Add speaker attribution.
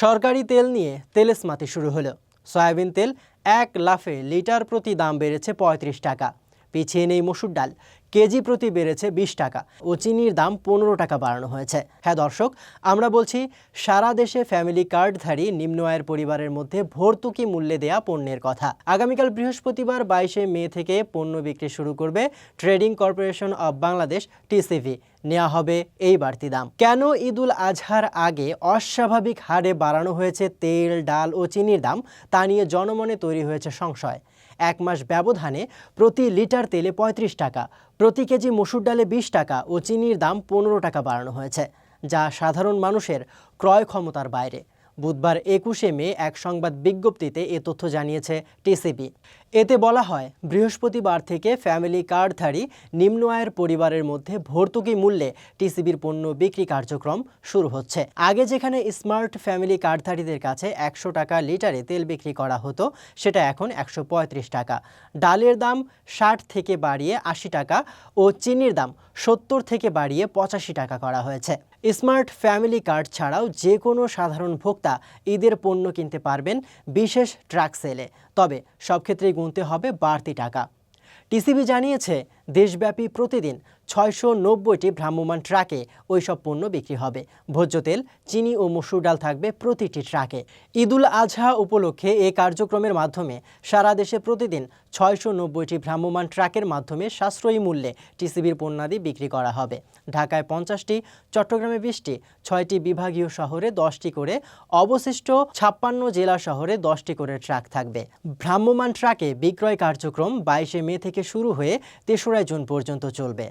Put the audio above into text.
Speaker 1: সরকারি তেল নিয়ে তেলেস্মাতি শুরু হলো। সয়াবিন তেল এক লাফে লিটার প্রতি দাম বেড়েছে ৩৫ টাকা। পিছিয়ে নেই মসুর ডাল, কেজি প্রতি বেড়েছে ২০ টাকা ও চিনির দাম ১৫ টাকা বাড়ানো হয়েছে। হ্যাঁ দর্শক, আমরা বলছি সারা দেশে ফ্যামিলি কার্ডধারী নিম্ন আয়ের পরিবারের মধ্যে ভর্তুকি মূল্যে দেয়া পণ্যের কথা। আগামীকাল বৃহস্পতিবার ২২শে মে থেকে পণ্য বিক্রি শুরু করবে trading corporation of Bangladesh TCB. নেওয়া হবে এই বাড়তি দাম। কেন ঈদুল আজহার আগে অস্বাভাবিক হারে বাড়ানো হয়েছে তেল, ডাল ও চিনির দাম, তা নিয়ে জনমনে তৈরি হয়েছে সংশয়। এক মাস ব্যবধানে প্রতি লিটার তেলে ৩৫ টাকা, প্রতি কেজি মসুর ডালে ২০ টাকা ও চিনির দাম ১৫ টাকা বাড়ানো হয়েছে, যা সাধারণ মানুষের ক্রয় ক্ষমতার বাইরে। বুধবার ২১শে মে এক সংবাদ বিজ্ঞপ্তিতে এ তথ্য জানিয়েছে টিসিবি। এতে বলা হয়, বৃহস্পতিবার থেকে ফ্যামিলি কার্ডধারী নিম্ন আয়ের পরিবারের মধ্যে ভর্তুকি মূল্যে টিসিবির পণ্য বিক্রি কার্যক্রম শুরু হচ্ছে। আগে যেখানে স্মার্ট ফ্যামিলি কার্ডধারীদের কাছে ১০০ টাকা লিটারে তেল বিক্রি করা হতো, সেটা এখন ১৩৫ টাকা। ডালের দাম ৬০ থেকে বাড়িয়ে ৮০ টাকা ও চিনির দাম ৭০ থেকে বাড়িয়ে ৮৫ টাকা করা হয়েছে। স্মার্ট ফ্যামিলি কার্ড ছাড়াও যে কোনো সাধারণ ভোক্তা ঈদের পণ্য কিনতে পারবেন বিশেষ ট্রাক সেলে, তবে সব ক্ষেত্রেই গুনতে হবে বাড়তি টাকা। টিসিবি জানিয়েছে, দেশব্যাপী প্রতিদিন ৬৯০টি ভ্রাম্যমাণ ট্রাকে ওইসব পণ্য বিক্রি হবে। ভোজ্য তেল, চিনি ও মসুর ডাল থাকবে প্রতিটি ট্রাকে। ঈদুল আজহা উপলক্ষে এই কার্যক্রমের মাধ্যমে সারা দেশে প্রতিদিন ৬৯০টি ভ্রাম্যমাণ ট্রাকের মাধ্যমে সাশ্রয়ী মূল্যে টিসিবির পণ্যাদি বিক্রি করা হবে। ঢাকায় ৫০টি, চট্টগ্রামে ২০টি, ৬টি বিভাগীয় শহরে 10টি করে, অবশিষ্ট ৫৬ জেলা শহরে 10টি করে ট্রাক থাকবে। ভ্রাম্যমাণ ট্রাকে বিক্রয় কার্যক্রম ২২শে মে থেকে শুরু হয়ে ৩রা জুন পর্যন্ত চলবে।